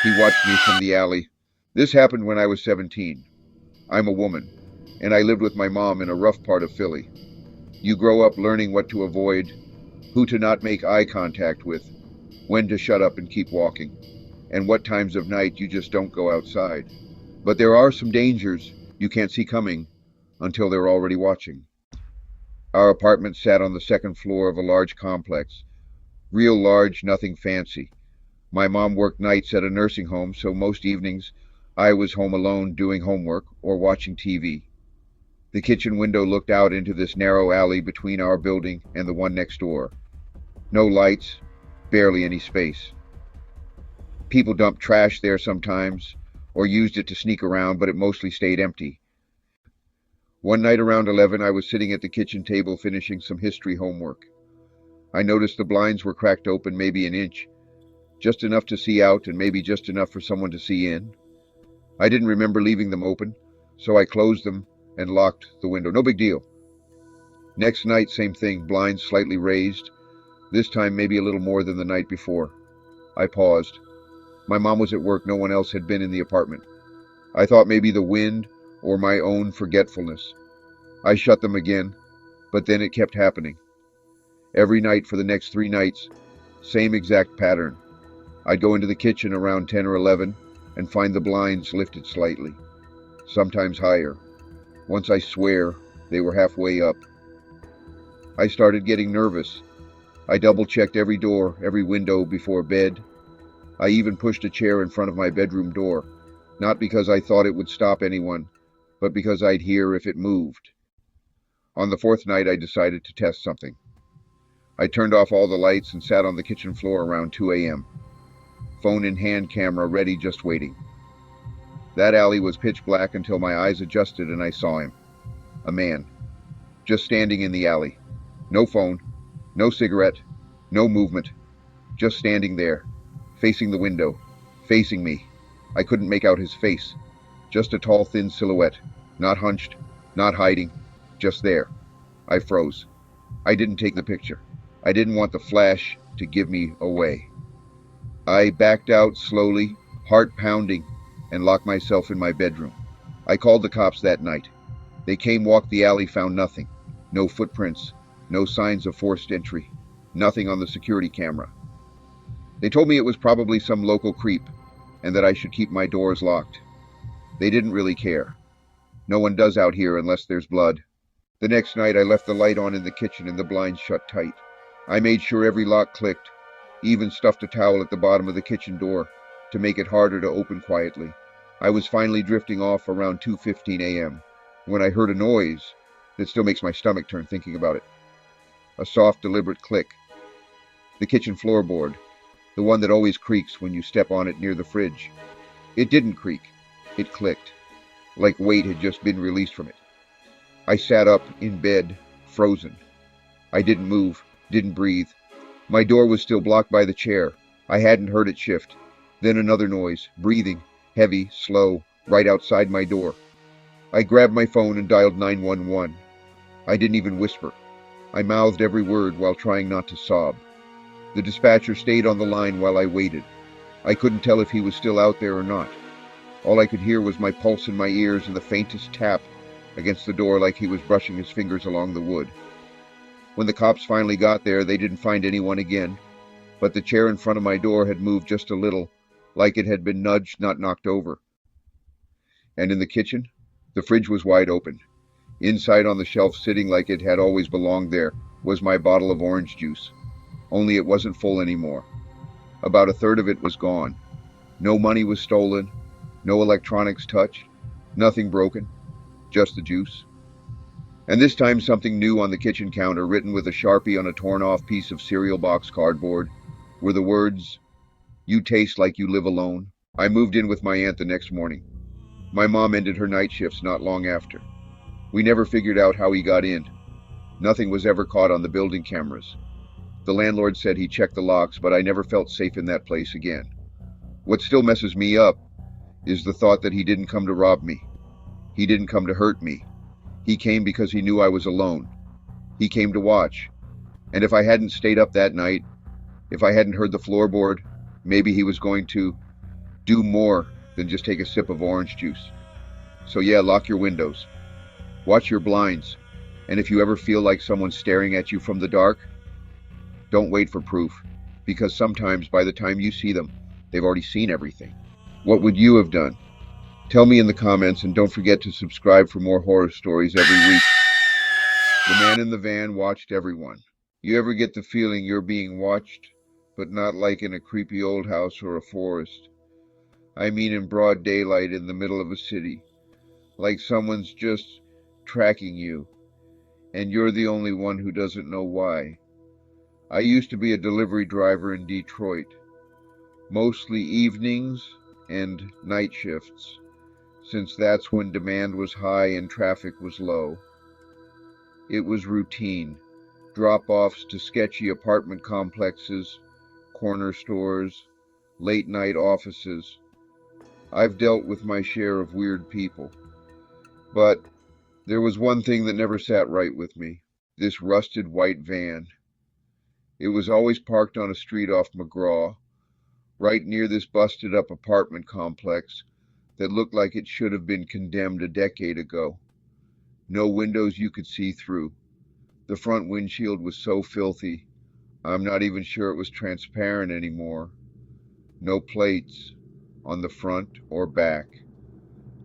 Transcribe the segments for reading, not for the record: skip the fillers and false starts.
He watched me from the alley. This happened when I was 17. I'm a woman, and I lived with my mom in a rough part of Philly. You grow up learning what to avoid, who to not make eye contact with, when to shut up and keep walking, and what times of night you just don't go outside. But there are some dangers you can't see coming until they're already watching. Our apartment sat on the second floor of a large complex. Real large, nothing fancy. My mom worked nights at a nursing home, so most evenings I was home alone doing homework or watching TV. The kitchen window looked out into this narrow alley between our building and the one next door. No lights, barely any space. People dumped trash there sometimes, or used it to sneak around, but it mostly stayed empty. One night around 11, I was sitting at the kitchen table finishing some history homework. I noticed the blinds were cracked open maybe an inch, just enough to see out and maybe just enough for someone to see in. I didn't remember leaving them open, so I closed them and locked the window. No big deal. Next night, same thing, blinds slightly raised, this time maybe a little more than the night before. I paused. My mom was at work, no one else had been in the apartment. I thought maybe the wind or my own forgetfulness. I shut them again, but then it kept happening. Every night for the next 3 nights, same exact pattern. I'd go into the kitchen around 10 or 11 and find the blinds lifted slightly, sometimes higher. Once I swear, they were halfway up. I started getting nervous. I double-checked every door, every window before bed. I even pushed a chair in front of my bedroom door, not because I thought it would stop anyone, but because I'd hear if it moved. On the 4th night, I decided to test something. I turned off all the lights and sat on the kitchen floor around 2 a.m. Phone in hand, camera ready, just waiting. That alley was pitch black until my eyes adjusted and I saw him. A man. Just standing in the alley. No phone, no cigarette, no movement. Just standing there, facing the window, facing me. I couldn't make out his face. Just a tall, thin silhouette. Not hunched, not hiding, just there. I froze. I didn't take the picture. I didn't want the flash to give me away. I backed out slowly, heart pounding, and locked myself in my bedroom. I called the cops that night. They came, walked the alley, found nothing. No footprints, no signs of forced entry, nothing on the security camera. They told me it was probably some local creep, and that I should keep my doors locked. They didn't really care. No one does out here unless there's blood. The next night I left the light on in the kitchen and the blinds shut tight. I made sure every lock clicked, even stuffed a towel at the bottom of the kitchen door to make it harder to open quietly. I was finally drifting off around 2:15 a.m. when I heard a noise that still makes my stomach turn thinking about it. A soft, deliberate click. The kitchen floorboard, the one that always creaks when you step on it near the fridge. It didn't creak. It clicked, like weight had just been released from it. I sat up in bed, frozen. I didn't move, didn't breathe. My door was still blocked by the chair. I hadn't heard it shift. Then another noise, breathing, heavy, slow, right outside my door. I grabbed my phone and dialed 911. I didn't even whisper. I mouthed every word while trying not to sob. The dispatcher stayed on the line while I waited. I couldn't tell if he was still out there or not. All I could hear was my pulse in my ears and the faintest tap against the door like he was brushing his fingers along the wood. When the cops finally got there, they didn't find anyone again, but the chair in front of my door had moved just a little, like it had been nudged, not knocked over. And in the kitchen, the fridge was wide open. Inside on the shelf, sitting like it had always belonged there, was my bottle of orange juice. Only it wasn't full anymore. About a third of it was gone. No money was stolen, no electronics touched, nothing broken, just the juice. And this time something new on the kitchen counter, written with a Sharpie on a torn-off piece of cereal box cardboard, were the words, "You taste like you live alone." I moved in with my aunt the next morning. My mom ended her night shifts not long after. We never figured out how he got in. Nothing was ever caught on the building cameras. The landlord said he checked the locks, but I never felt safe in that place again. What still messes me up is the thought that he didn't come to rob me. He didn't come to hurt me. He came because he knew I was alone. He came to watch. And if I hadn't stayed up that night, if I hadn't heard the floorboard, maybe he was going to... do more than just take a sip of orange juice. So yeah, lock your windows, watch your blinds, and if you ever feel like someone's staring at you from the dark, don't wait for proof, because sometimes by the time you see them, they've already seen everything. What would you have done? Tell me in the comments, and don't forget to subscribe for more horror stories every week. The man in the van watched everyone. You ever get the feeling you're being watched, but not like in a creepy old house or a forest? I mean in broad daylight in the middle of a city, like someone's just tracking you, and you're the only one who doesn't know why. I used to be a delivery driver in Detroit, mostly evenings and night shifts, since that's when demand was high and traffic was low. It was routine, drop-offs to sketchy apartment complexes, corner stores, late-night offices. I've dealt with my share of weird people, but there was one thing that never sat right with me. This rusted white van. It was always parked on a street off McGraw, right near this busted-up apartment complex that looked like it should have been condemned a decade ago. No windows you could see through. The front windshield was so filthy, I'm not even sure it was transparent anymore. No plates on the front or back.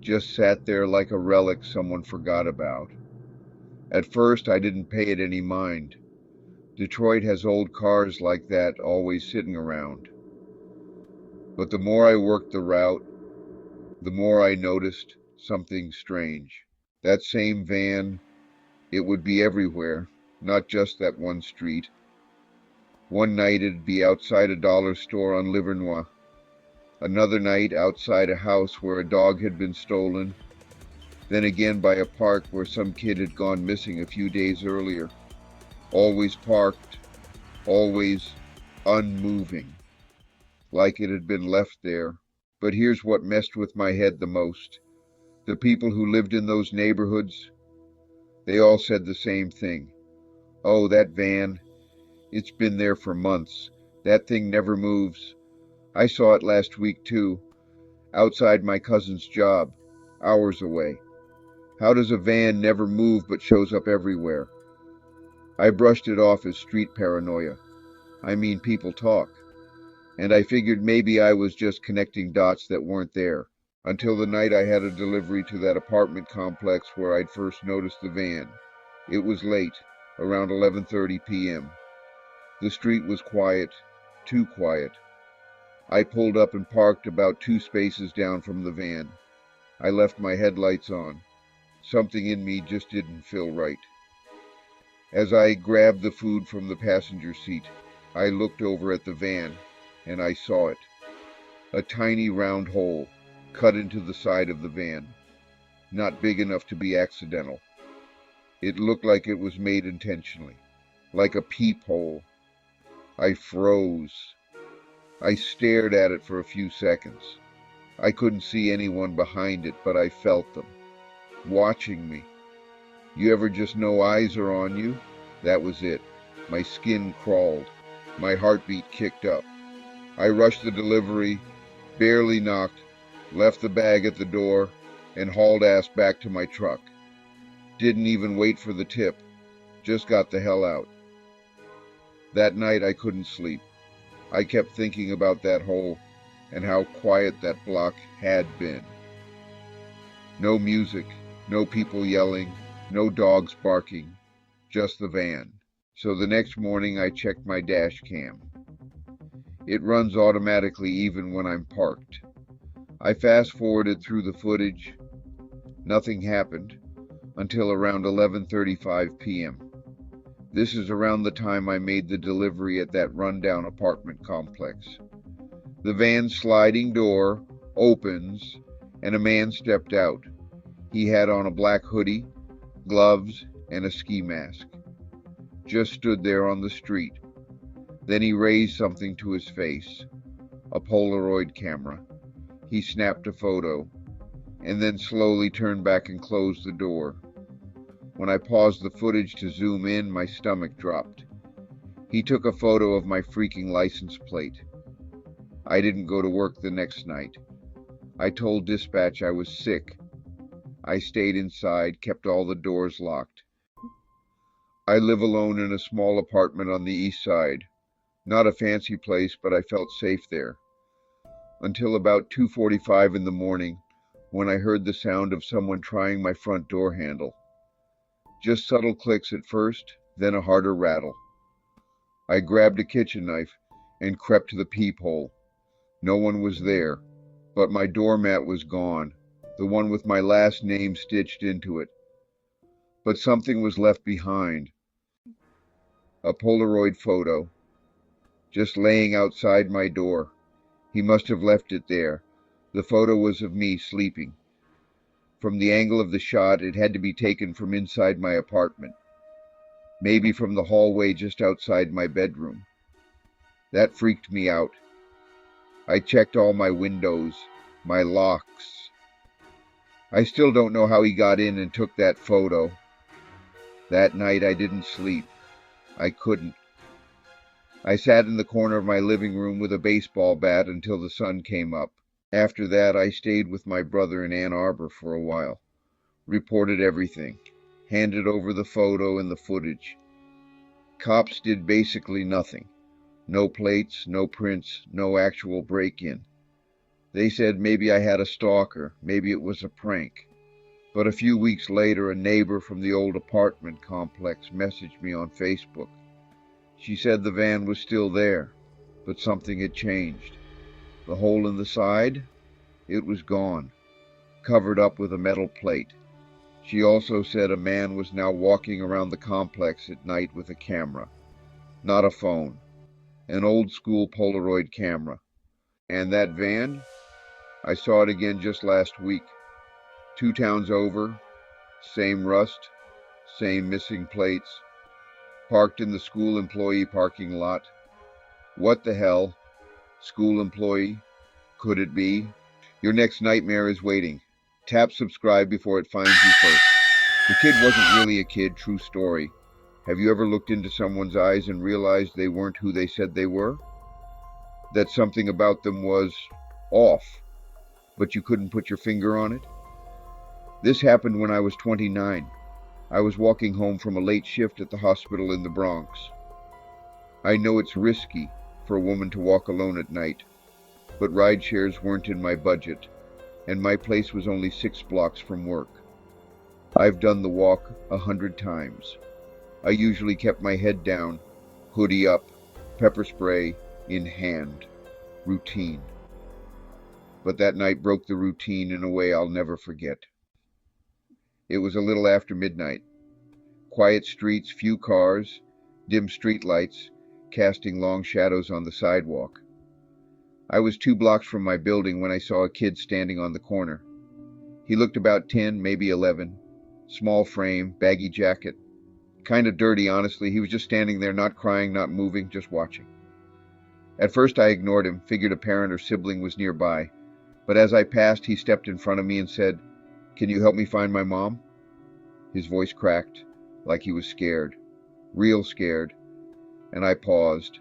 Just sat there like a relic someone forgot about. At first, I didn't pay it any mind. Detroit has old cars like that always sitting around. But the more I worked the route, the more I noticed something strange. That same van, it would be everywhere, not just that one street. One night it'd be outside a dollar store on Livernois. Another night outside a house where a dog had been stolen. Then again by a park where some kid had gone missing a few days earlier. Always parked, always unmoving, like it had been left there. But here's what messed with my head the most. The people who lived in those neighborhoods, they all said the same thing. Oh, that van, it's been there for months. That thing never moves. I saw it last week too, outside my cousin's job, hours away. How does a van never move but shows up everywhere? I brushed it off as street paranoia. I mean, people talk. And I figured maybe I was just connecting dots that weren't there, until the night I had a delivery to that apartment complex where I'd first noticed the van. It was late, around 11:30 p.m. The street was quiet, too quiet. I pulled up and parked about 2 spaces down from the van. I left my headlights on. Something in me just didn't feel right. As I grabbed the food from the passenger seat, I looked over at the van, and I saw it. A tiny round hole cut into the side of the van, not big enough to be accidental. It looked like it was made intentionally, like a peephole. I froze. I stared at it for a few seconds. I couldn't see anyone behind it, but I felt them, watching me. You ever just know eyes are on you? That was it. My skin crawled. My heartbeat kicked up. I rushed the delivery, barely knocked, left the bag at the door, and hauled ass back to my truck. Didn't even wait for the tip. Just got the hell out. That night I couldn't sleep. I kept thinking about that hole and how quiet that block had been. No music, no people yelling, no dogs barking, just the van. So the next morning I checked my dash cam. It runs automatically even when I'm parked. I fast-forwarded through the footage. Nothing happened until around 11:35 p.m. This is around the time I made the delivery at that rundown apartment complex. The van's sliding door opens and a man stepped out. He had on a black hoodie, gloves, and a ski mask. Just stood there on the street. Then he raised something to his face, a Polaroid camera. He snapped a photo, and then slowly turned back and closed the door. When I paused the footage to zoom in, my stomach dropped. He took a photo of my freaking license plate. I didn't go to work the next night. I told dispatch I was sick. I stayed inside, kept all the doors locked. I live alone in a small apartment on the east side. Not a fancy place, but I felt safe there. Until about 2:45 in the morning, when I heard the sound of someone trying my front door handle. Just subtle clicks at first, then a harder rattle. I grabbed a kitchen knife and crept to the peephole. No one was there, but my doormat was gone, the one with my last name stitched into it. But something was left behind. A Polaroid photo, just laying outside my door. He must have left it there. The photo was of me sleeping. From the angle of the shot, it had to be taken from inside my apartment. Maybe from the hallway just outside my bedroom. That freaked me out. I checked all my windows, my locks. I still don't know how he got in and took that photo. That night I didn't sleep. I couldn't. I sat in the corner of my living room with a baseball bat until the sun came up. After that, I stayed with my brother in Ann Arbor for a while. Reported everything. Handed over the photo and the footage. Cops did basically nothing. No plates, no prints, no actual break-in. They said maybe I had a stalker, maybe it was a prank. But a few weeks later, a neighbor from the old apartment complex messaged me on Facebook. She said the van was still there, but something had changed. The hole in the side? It was gone, covered up with a metal plate. She also said a man was now walking around the complex at night with a camera. Not a phone. An old-school Polaroid camera. And that van? I saw it again just last week. 2 towns over, same rust, same missing plates. Parked in the school employee parking lot. What the hell? School employee? Could it be? Your next nightmare is waiting. Tap subscribe before it finds you first. The kid wasn't really a kid, true story. Have you ever looked into someone's eyes and realized they weren't who they said they were? That something about them was off, but you couldn't put your finger on it? This happened when I was 29. I was walking home from a late shift at the hospital in the Bronx. I know it's risky for a woman to walk alone at night, but rideshares weren't in my budget, and my place was only 6 blocks from work. I've done the walk 100 times. I usually kept my head down, hoodie up, pepper spray in hand. Routine. But that night broke the routine in a way I'll never forget. It was a little after midnight. Quiet streets, few cars, dim streetlights, casting long shadows on the sidewalk. I was 2 blocks from my building when I saw a kid standing on the corner. He looked about 10, maybe 11. Small frame, baggy jacket. Kind of dirty, honestly. He was just standing there, not crying, not moving, just watching. At first I ignored him, figured a parent or sibling was nearby. But as I passed, he stepped in front of me and said, "Can you help me find my mom?" His voice cracked, like he was scared. Real scared. And I paused.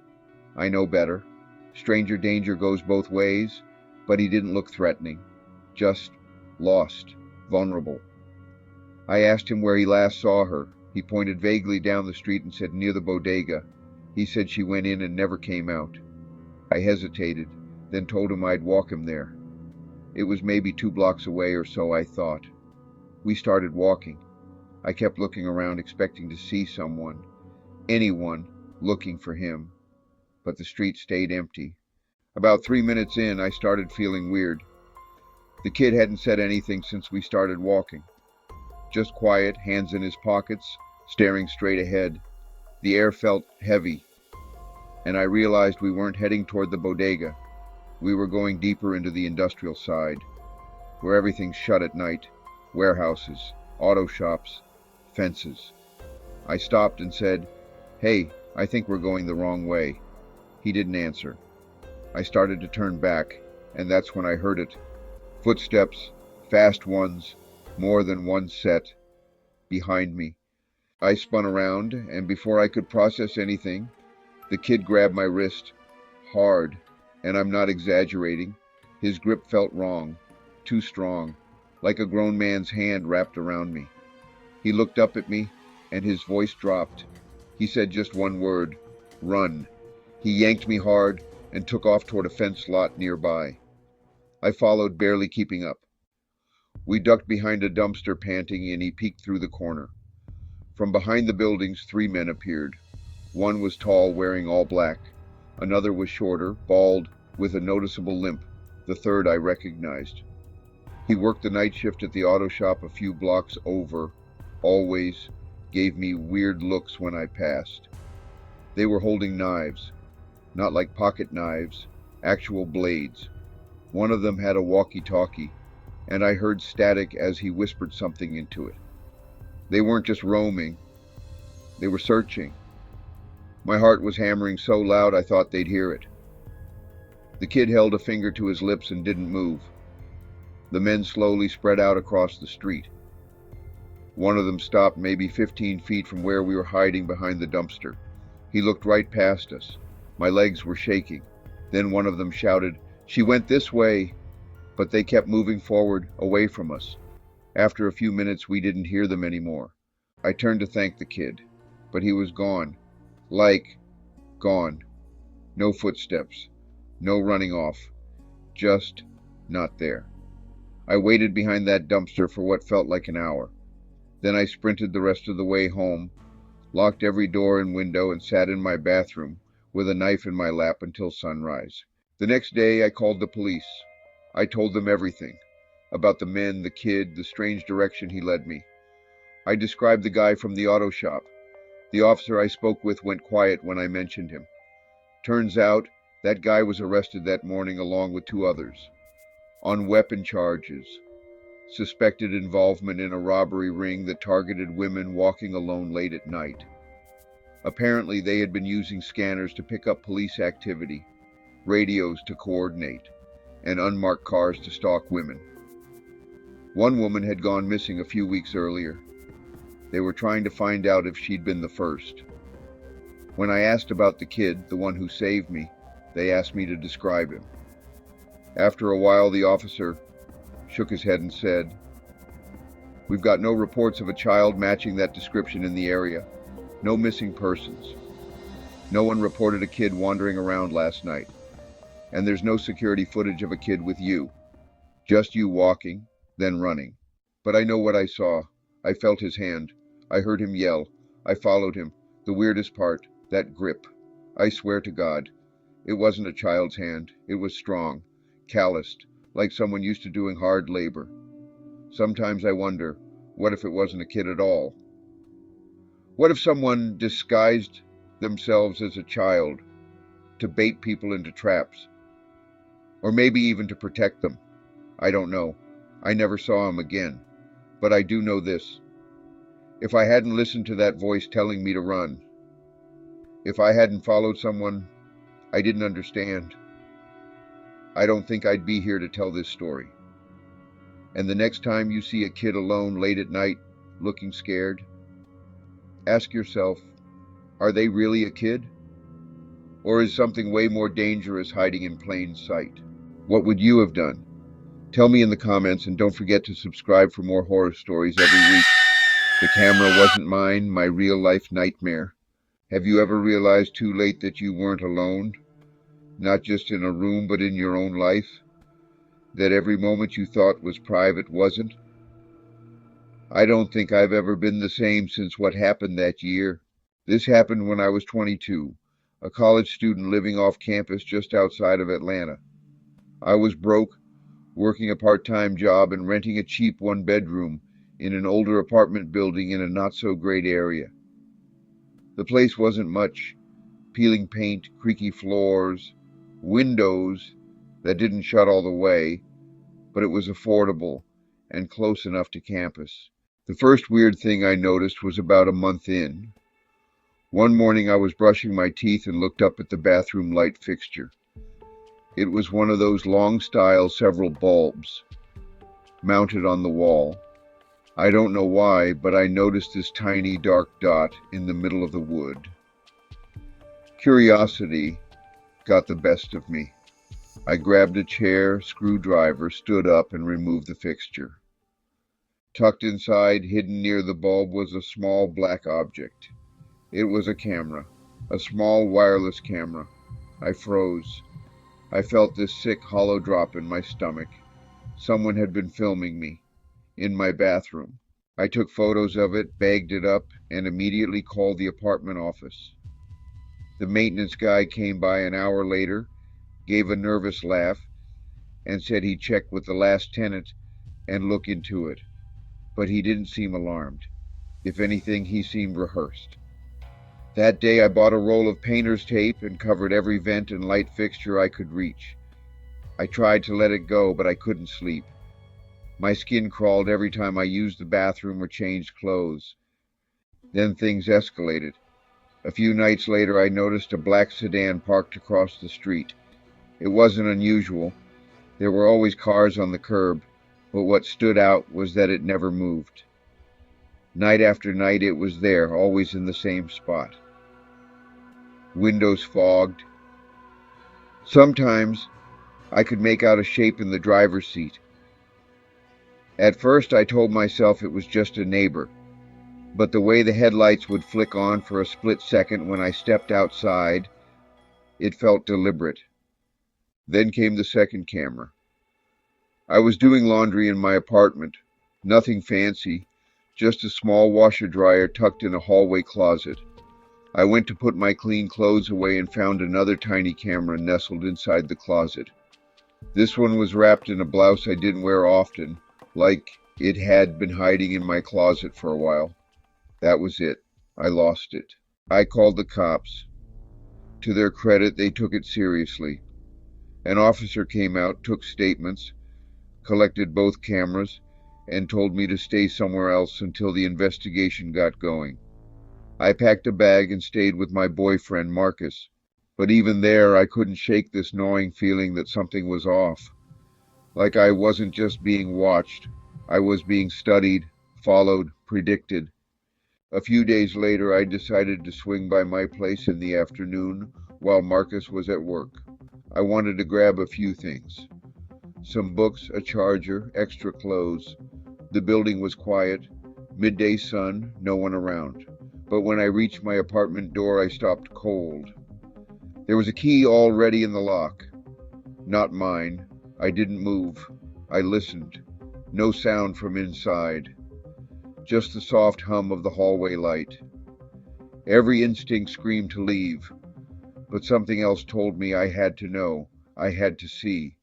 I know better. Stranger danger goes both ways, but he didn't look threatening. Just lost, vulnerable. I asked him where he last saw her. He pointed vaguely down the street and said near the bodega. He said she went in and never came out. I hesitated, then told him I'd walk him there. It was maybe 2 blocks away or so, I thought. We started walking. I kept looking around, expecting to see someone, anyone, looking for him. But the street stayed empty. About 3 minutes in, I started feeling weird. The kid hadn't said anything since we started walking. Just quiet, hands in his pockets, staring straight ahead. The air felt heavy, and I realized we weren't heading toward the bodega. We were going deeper into the industrial side, where everything's shut at night. Warehouses, auto shops, fences. I stopped and said, "Hey, I think we're going the wrong way." He didn't answer. I started to turn back, and that's when I heard it. Footsteps, fast ones, more than one set, behind me. I spun around, and before I could process anything, the kid grabbed my wrist, hard, and I'm not exaggerating. His grip felt wrong, too strong, like a grown man's hand wrapped around me. He looked up at me, and his voice dropped. He said just one word, "Run." He yanked me hard and took off toward a fence lot nearby. I followed, barely keeping up. We ducked behind a dumpster, panting, and he peeked through the corner. From behind the buildings, 3 men appeared. One was tall, wearing all black. Another was shorter, bald, with a noticeable limp. The third I recognized. He worked the night shift at the auto shop a few blocks over. Always gave me weird looks when I passed. They were holding knives. Not like pocket knives, actual blades. One of them had a walkie-talkie, and I heard static as he whispered something into it. They weren't just roaming, they were searching. My heart was hammering so loud I thought they'd hear it. The kid held a finger to his lips and didn't move. The men slowly spread out across the street. One of them stopped maybe 15 feet from where we were hiding behind the dumpster. He looked right past us. My legs were shaking. Then one of them shouted, "She went this way!" But they kept moving forward, away from us. After a few minutes, we didn't hear them anymore. I turned to thank the kid, but he was gone. Gone. No footsteps. No running off. Just not there. I waited behind that dumpster for what felt like an hour. Then I sprinted the rest of the way home, locked every door and window, and sat in my bathroom with a knife in my lap until sunrise. The next day I called the police. I told them everything. About the men, the kid, the strange direction he led me. I described the guy from the auto shop. The officer I spoke with went quiet when I mentioned him. Turns out, that guy was arrested that morning along with 2 others. On weapon charges. Suspected involvement in a robbery ring that targeted women walking alone late at night. Apparently they had been using scanners to pick up police activity, radios to coordinate, and unmarked cars to stalk women. One woman had gone missing a few weeks earlier. They were trying to find out if she'd been the first. When I asked about the kid, the one who saved me, they asked me to describe him. After a while, the officer shook his head and said, "We've got no reports of a child matching that description in the area. No missing persons. No one reported a kid wandering around last night. And there's no security footage of a kid with you. Just you walking, then running. But I know what I saw. I felt his hand. I heard him yell. I followed him. The weirdest part, that grip. I swear to God, it wasn't a child's hand. It was strong, calloused, like someone used to doing hard labor. Sometimes I wonder, what if it wasn't a kid at all? What if someone disguised themselves as a child to bait people into traps? Or maybe even to protect them? I don't know. I never saw him again. But I do know this. If I hadn't listened to that voice telling me to run, if I hadn't followed someone I didn't understand, I don't think I'd be here to tell this story. And the next time you see a kid alone late at night, looking scared, ask yourself, are they really a kid? Or is something way more dangerous hiding in plain sight? What would you have done? Tell me in the comments, and don't forget to subscribe for more horror stories every week. The camera wasn't mine, my real-life nightmare. Have you ever realized too late that you weren't alone? Not just in a room, but in your own life? That every moment you thought was private wasn't? I don't think I've ever been the same since what happened that year. This happened when I was 22, a college student living off campus just outside of Atlanta. I was broke, working a part-time job and renting a cheap 1-bedroom in an older apartment building in a not-so-great area. The place wasn't much. Peeling paint, creaky floors, windows that didn't shut all the way, but it was affordable and close enough to campus. The first weird thing I noticed was about a month in. One morning I was brushing my teeth and looked up at the bathroom light fixture. It was one of those long-style several bulbs mounted on the wall. I don't know why, but I noticed this tiny dark dot in the middle of the wood. Curiosity got the best of me. I grabbed a chair, screwdriver, stood up, and removed the fixture. Tucked inside, hidden near the bulb, was a small black object. It was a camera, a small wireless camera. I froze. I felt this sick, hollow drop in my stomach. Someone had been filming me, in my bathroom. I took photos of it, bagged it up, and immediately called the apartment office. The maintenance guy came by an hour later, gave a nervous laugh, and said he'd check with the last tenant and look into it. But he didn't seem alarmed. If anything, he seemed rehearsed. That day I bought a roll of painter's tape and covered every vent and light fixture I could reach. I tried to let it go, but I couldn't sleep. My skin crawled every time I used the bathroom or changed clothes. Then things escalated. A few nights later I noticed a black sedan parked across the street. It wasn't unusual. There were always cars on the curb, but what stood out was that it never moved. Night after night it was there, always in the same spot. Windows fogged. Sometimes I could make out a shape in the driver's seat. At first I told myself it was just a neighbor, but the way the headlights would flick on for a split second when I stepped outside, it felt deliberate. Then came the second camera. I was doing laundry in my apartment. Nothing fancy, just a small washer-dryer tucked in a hallway closet. I went to put my clean clothes away and found another tiny camera nestled inside the closet. This one was wrapped in a blouse I didn't wear often, like it had been hiding in my closet for a while. That was it. I lost it. I called the cops. To their credit, they took it seriously. An officer came out, took statements, collected both cameras, and told me to stay somewhere else until the investigation got going. I packed a bag and stayed with my boyfriend, Marcus. But even there, I couldn't shake this gnawing feeling that something was off. Like I wasn't just being watched. I was being studied, followed, predicted. A few days later, I decided to swing by my place in the afternoon while Marcus was at work. I wanted to grab a few things. Some books, a charger, extra clothes. The building was quiet, midday sun, no one around. But when I reached my apartment door, I stopped cold. There was a key already in the lock. Not mine. I didn't move. I listened. No sound from inside. Just the soft hum of the hallway light. Every instinct screamed to leave, but something else told me I had to know. I had to see.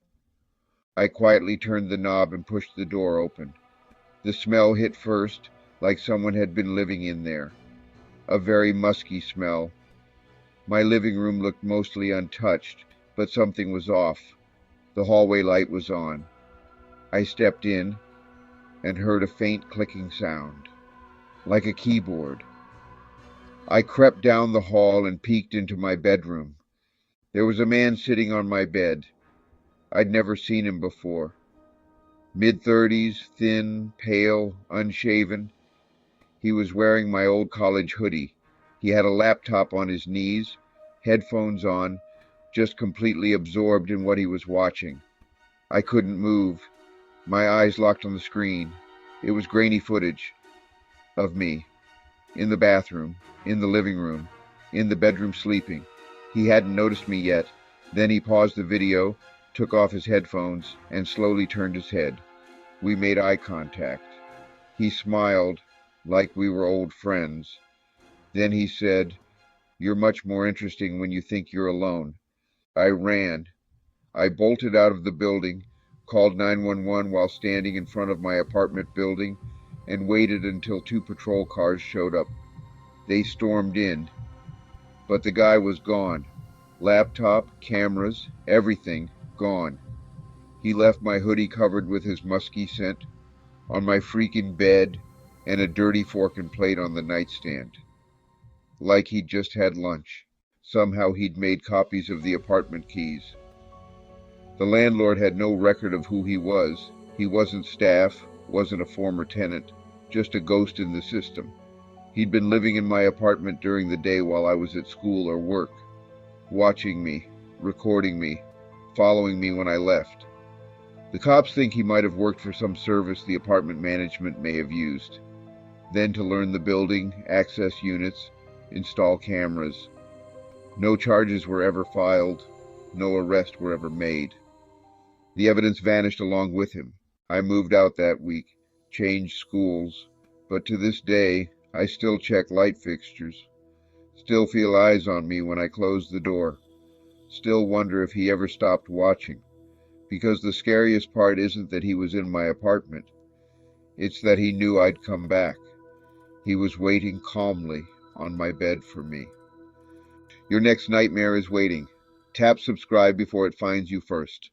I quietly turned the knob and pushed the door open. The smell hit first, like someone had been living in there. A very musky smell. My living room looked mostly untouched, but something was off. The hallway light was on. I stepped in and heard a faint clicking sound, like a keyboard. I crept down the hall and peeked into my bedroom. There was a man sitting on my bed. I'd never seen him before. Mid-30s, thin, pale, unshaven. He was wearing my old college hoodie. He had a laptop on his knees, headphones on, just completely absorbed in what he was watching. I couldn't move. My eyes locked on the screen. It was grainy footage of me, in the bathroom, in the living room, in the bedroom sleeping. He hadn't noticed me yet. Then he paused the video, took off his headphones, and slowly turned his head. We made eye contact. He smiled, like we were old friends. Then he said, "You're much more interesting when you think you're alone." I ran. I bolted out of the building, called 911 while standing in front of my apartment building, and waited until 2 patrol cars showed up. They stormed in, but the guy was gone. Laptop, cameras, everything gone. He left my hoodie covered with his musky scent on my freaking bed and a dirty fork and plate on the nightstand. Like he'd just had lunch. Somehow he'd made copies of the apartment keys. The landlord had no record of who he was. He wasn't staff, wasn't a former tenant, just a ghost in the system. He'd been living in my apartment during the day while I was at school or work, watching me, recording me, following me when I left. The cops think he might have worked for some service the apartment management may have used. Then to learn the building, access units, install cameras. No charges were ever filed. No arrests were ever made. The evidence vanished along with him. I moved out that week, changed schools, but to this day, I still check light fixtures, still feel eyes on me when I close the door, still wonder if he ever stopped watching, because the scariest part isn't that he was in my apartment, it's that he knew I'd come back. He was waiting calmly on my bed for me. Your next nightmare is waiting. Tap subscribe before it finds you first.